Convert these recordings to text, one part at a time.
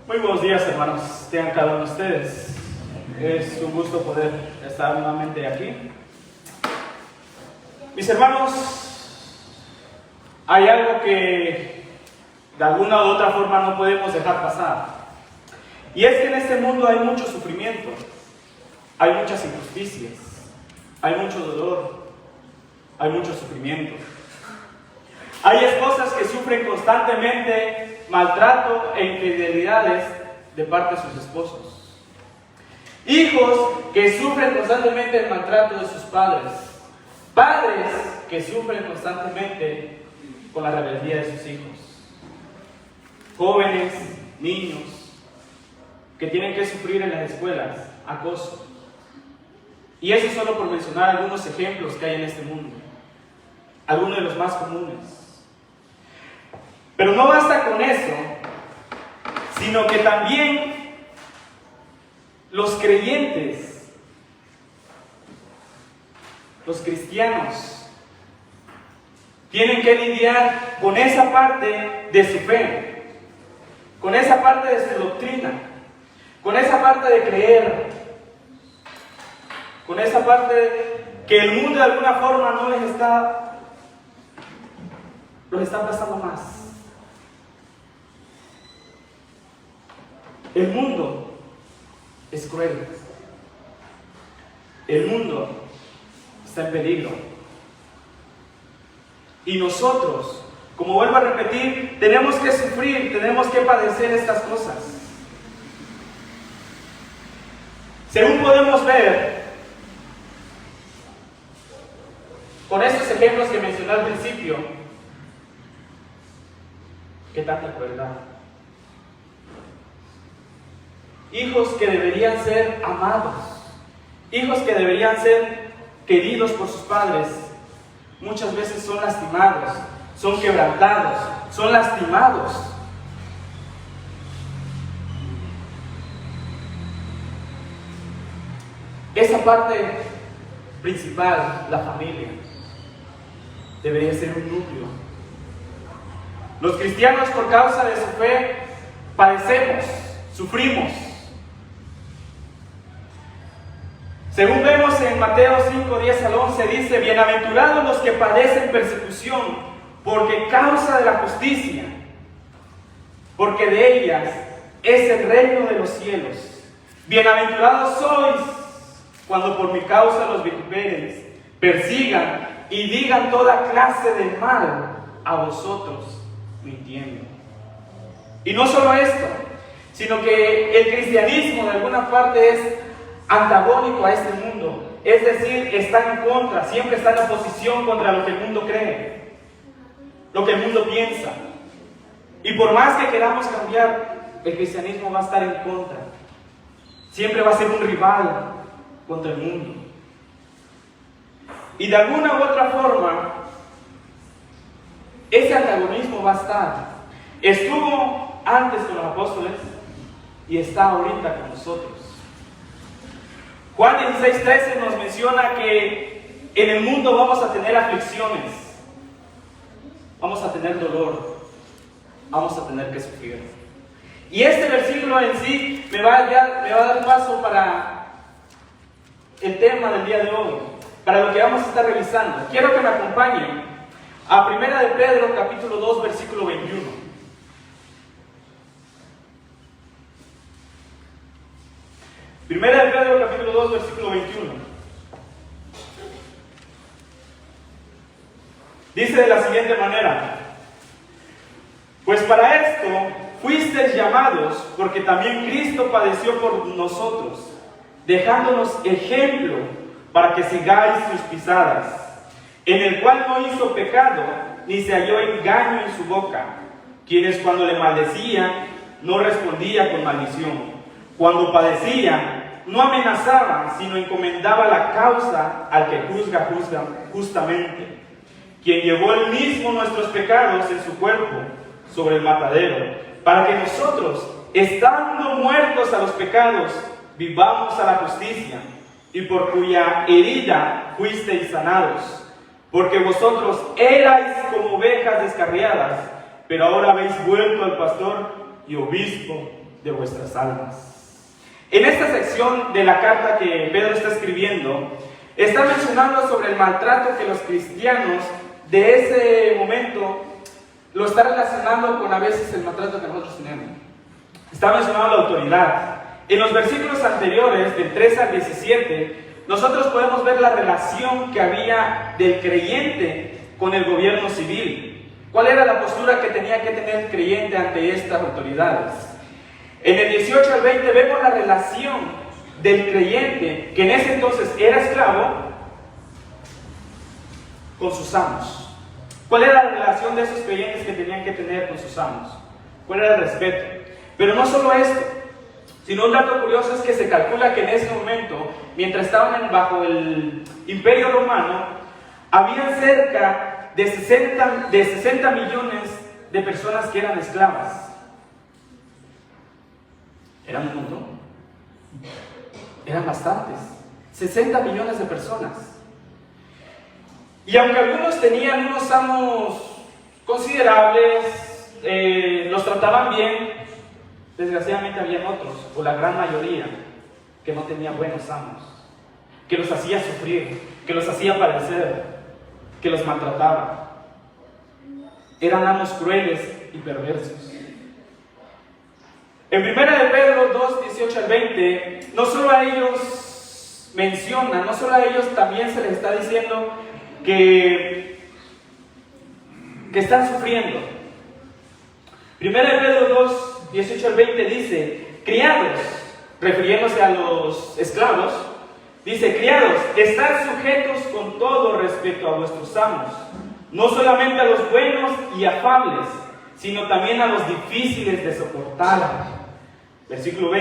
Muy buenos días, hermanos, tengan cada uno de ustedes. Es un gusto poder estar nuevamente aquí. Mis hermanos, hay algo que de alguna u otra forma no podemos dejar pasar. Y es que en este mundo hay mucho sufrimiento, hay muchas injusticias, hay mucho dolor, hay mucho sufrimiento. Hay esposas que sufren constantemente maltrato e infidelidades de parte de sus esposos. Hijos que sufren constantemente el maltrato de sus padres. Padres que sufren constantemente con la rebeldía de sus hijos. Jóvenes, niños, que tienen que sufrir en las escuelas acoso. Y eso solo por mencionar algunos ejemplos que hay en este mundo. Algunos de los más comunes. Pero no basta con eso, sino que también los creyentes, los cristianos, tienen que lidiar con esa parte de su fe, con esa parte de su doctrina, con esa parte de creer, con esa parte que el mundo de alguna forma no los está aplastando más. El mundo es cruel. El mundo está en peligro. Y nosotros, como vuelvo a repetir, tenemos que sufrir, tenemos que padecer estas cosas. Según podemos ver, con estos ejemplos que mencioné al principio, qué tanta crueldad. Hijos que deberían ser amados, hijos que deberían ser queridos por sus padres, muchas veces son lastimados, son quebrantados, son lastimados. Esa parte principal, la familia, debería ser un núcleo. Los cristianos, por causa de su fe, padecemos, sufrimos. Según vemos en Mateo 5, 10 al 11, dice: bienaventurados los que padecen persecución por causa de la justicia, porque de ellas es el reino de los cielos. Bienaventurados sois cuando por mi causa los vituperen, persigan y digan toda clase de mal a vosotros, mintiendo. Y no solo esto, sino que el cristianismo de alguna parte es antagónico a este mundo, es decir, está en contra, siempre está en oposición contra lo que el mundo cree, lo que el mundo piensa. Y por más que queramos cambiar, el cristianismo va a estar en contra, siempre va a ser un rival contra el mundo. Y de alguna u otra forma, ese antagonismo va a estar. Estuvo antes con los apóstoles y está ahorita con nosotros. Juan 16:13 nos menciona que en el mundo vamos a tener aflicciones, vamos a tener dolor, vamos a tener que sufrir. Y este versículo en sí me va a dar paso para el tema del día de hoy, para lo que vamos a estar revisando. Quiero que me acompañen a 1 de Pedro capítulo 2 versículo 21. Primera de Pedro capítulo 2 versículo 21. Dice de la siguiente manera: pues para esto fuisteis llamados, porque también Cristo padeció por nosotros, dejándonos ejemplo para que sigáis sus pisadas, en el cual no hizo pecado, ni se halló engaño en su boca, quienes cuando le maldecían no respondía con maldición. Cuando padecía, no amenazaba, sino encomendaba la causa al que juzga justamente, quien llevó él mismo nuestros pecados en su cuerpo sobre el matadero, para que nosotros, estando muertos a los pecados, vivamos a la justicia, y por cuya herida fuisteis sanados. Porque vosotros erais como ovejas descarriadas, pero ahora habéis vuelto al pastor y obispo de vuestras almas. En esta sección de la carta que Pedro está escribiendo, está mencionando sobre el maltrato que los cristianos de ese momento lo está relacionando con a veces el maltrato que nosotros tenemos. Está mencionando la autoridad. En los versículos anteriores, del 13 al 17, nosotros podemos ver la relación que había del creyente con el gobierno civil. ¿Cuál era la postura que tenía que tener el creyente ante estas autoridades? En el 18 al 20 vemos la relación del creyente, que en ese entonces era esclavo, con sus amos. ¿Cuál era la relación de esos creyentes que tenían que tener con sus amos? ¿Cuál era el respeto? Pero no solo esto, sino un dato curioso es que se calcula que en ese momento, mientras estaban bajo el Imperio Romano, había cerca de 60 millones de personas que eran esclavas. Eran un montón. Eran bastantes. 60 millones de personas. Y aunque algunos tenían unos amos considerables, los trataban bien, desgraciadamente habían otros, o la gran mayoría, que no tenían buenos amos, que los hacía sufrir, que los hacía padecer, que los maltrataban. Eran amos crueles y perversos. En 1 de Pedro 2, 18 al 20, no solo a ellos menciona, no solo a ellos también se les está diciendo que están sufriendo. 1 de Pedro 2, 18 al 20 dice: criados, refiriéndose a los esclavos, dice: criados, estad sujetos con todo respeto a vuestros amos, no solamente a los buenos y afables, sino también a los difíciles de soportar. Versículo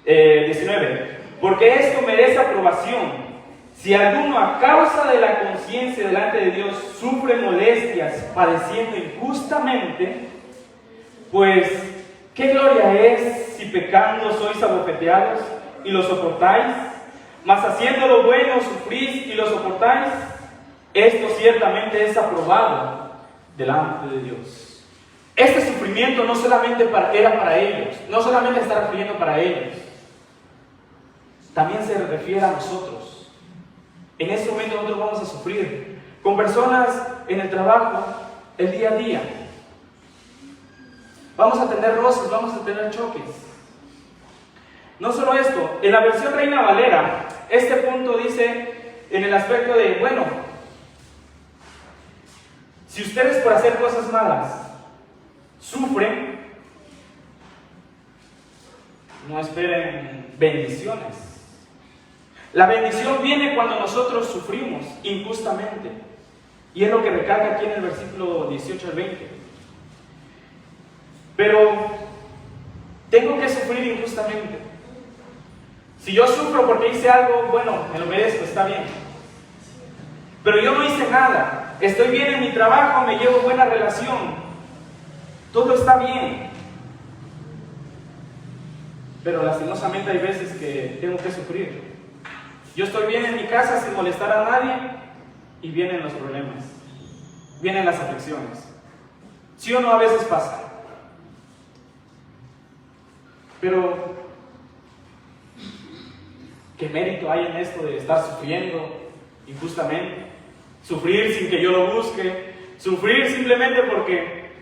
19: porque esto merece aprobación. Si alguno a causa de la conciencia delante de Dios sufre molestias padeciendo injustamente, pues ¿qué gloria es si pecando sois abofeteados y lo soportáis? Mas haciendo lo bueno sufrís y lo soportáis. Esto ciertamente es aprobado delante de Dios. Este sufrimiento no solamente era para ellos, no solamente está refiriendo para ellos, también se refiere a nosotros. En este momento nosotros vamos a sufrir con personas en el trabajo, el día a día. Vamos a tener roces, vamos a tener choques. No solo esto, en la versión Reina Valera, este punto dice en el aspecto de, bueno, si ustedes por hacer cosas malas sufren, no esperen bendiciones. La bendición viene cuando nosotros sufrimos injustamente. Y es lo que recalca aquí en el versículo 18 al 20. Pero tengo que sufrir injustamente. Si yo sufro porque hice algo, bueno, me lo merezco, está bien. Pero yo no hice nada. Estoy bien en mi trabajo, me llevo buena relación. Todo está bien. Pero lastimosamente hay veces que tengo que sufrir. Yo estoy bien en mi casa sin molestar a nadie y vienen los problemas, vienen las aflicciones. ¿Sí o no? A veces pasa. Pero ¿qué mérito hay en esto de estar sufriendo injustamente? Sufrir sin que yo lo busque, sufrir simplemente porque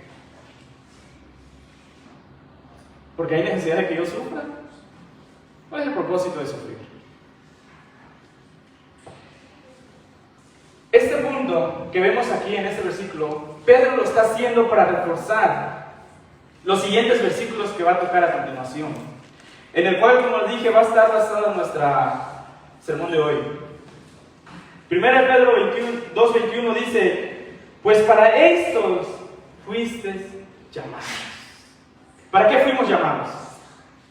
hay necesidad de que yo sufra. ¿Cuál es el propósito de sufrir? Este punto que vemos aquí en este versículo, Pedro lo está haciendo para reforzar los siguientes versículos que va a tocar a continuación, en el cual, como les dije, va a estar basado en nuestro sermón de hoy. 1 Pedro 2:21 dice: pues para estos fuisteis llamados. ¿Para qué fuimos llamados?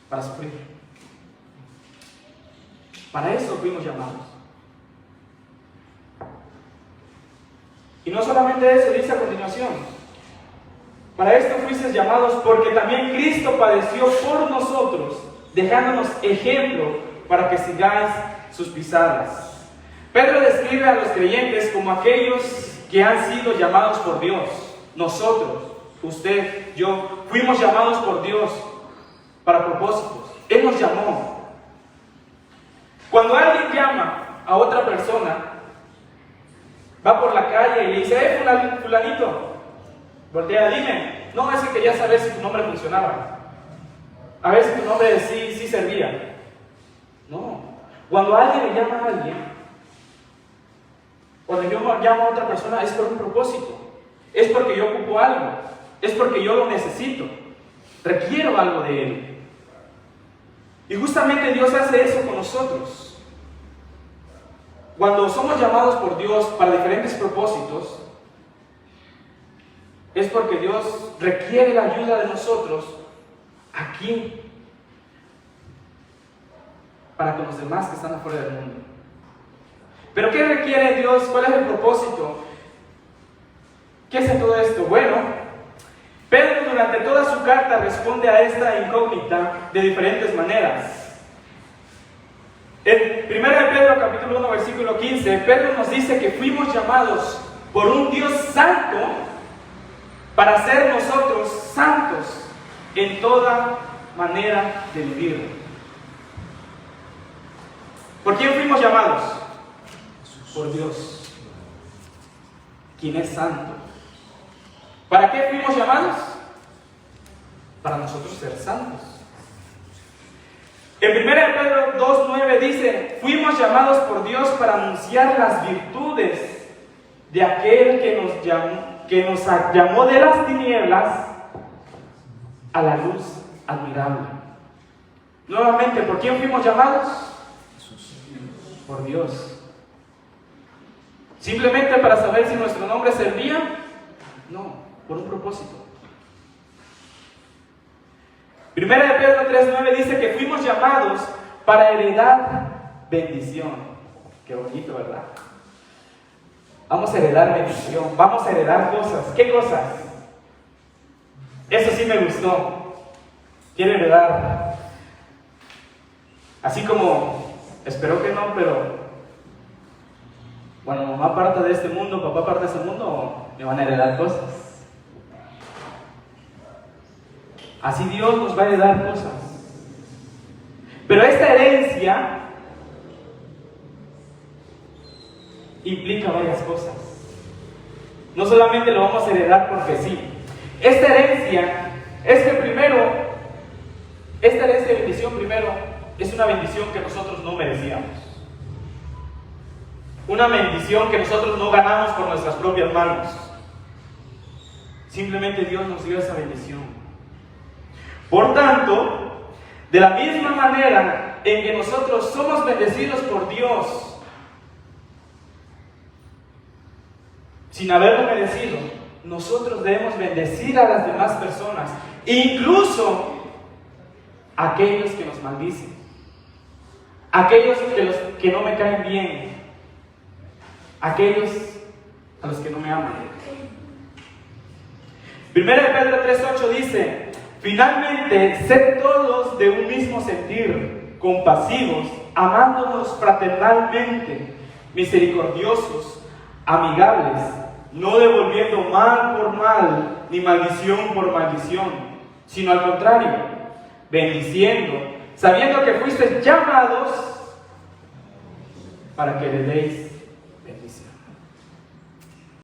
Para sufrir. Para eso fuimos llamados. Y no solamente eso, dice a continuación: para esto fuisteis llamados porque también Cristo padeció por nosotros, dejándonos ejemplo para que sigáis sus pisadas. Pedro describe a los creyentes como aquellos que han sido llamados por Dios. Nosotros, usted, yo, fuimos llamados por Dios para propósitos. Él nos llamó. Cuando alguien llama a otra persona, va por la calle y le dice, fulanito, voltea, dime. No, es que quería saber si tu nombre funcionaba. A ver si tu nombre sí servía. No. Cuando alguien le llama a alguien, cuando yo llamo a otra persona, es por un propósito. Es porque yo ocupo algo. Es porque yo lo necesito. Requiero algo de Él. Y justamente Dios hace eso con nosotros. Cuando somos llamados por Dios para diferentes propósitos, es porque Dios requiere la ayuda de nosotros aquí, para con los demás que están afuera del mundo. ¿Pero qué requiere Dios? ¿Cuál es el propósito? ¿Qué hace todo esto? Bueno, Pedro durante toda su carta responde a esta incógnita de diferentes maneras. En 1 Pedro capítulo 1 versículo 15, Pedro nos dice que fuimos llamados por un Dios santo para ser nosotros santos en toda manera de vivir. ¿Por quién fuimos llamados? Por Dios, quien es santo. ¿Para qué fuimos llamados? Para nosotros ser santos. En 1 Pedro 2:9 dice, fuimos llamados por Dios para anunciar las virtudes de aquel que nos llamó de las tinieblas a la luz admirable. Nuevamente, ¿por quién fuimos llamados? Por Dios. ¿Simplemente para saber si nuestro nombre servía? No, por un propósito. 1 Pedro 3:9 dice que fuimos llamados para heredar bendición. Qué bonito, ¿verdad? Vamos a heredar bendición, vamos a heredar cosas. ¿Qué cosas? Eso sí me gustó. Quiero heredar. Así como, espero que no, pero cuando mamá parta de este mundo, papá parta de este mundo, me van a heredar cosas. Así Dios nos va a heredar cosas. Pero esta herencia implica varias cosas. No solamente lo vamos a heredar porque sí. Esta herencia es que primero, esta herencia de bendición primero es una bendición que nosotros no merecíamos. Una bendición que nosotros no ganamos por nuestras propias manos. Simplemente Dios nos dio esa bendición. Por tanto, de la misma manera en que nosotros somos bendecidos por Dios, sin haberlo merecido, nosotros debemos bendecir a las demás personas, incluso a aquellos que nos maldicen, aquellos que no me caen bien, aquellos a los que no me aman. 1 Pedro 3:8 dice, finalmente, sed todos de un mismo sentir, compasivos, amándonos fraternalmente, misericordiosos, amigables, no devolviendo mal por mal, ni maldición por maldición, sino al contrario, bendiciendo, sabiendo que fuisteis llamados para que heredéis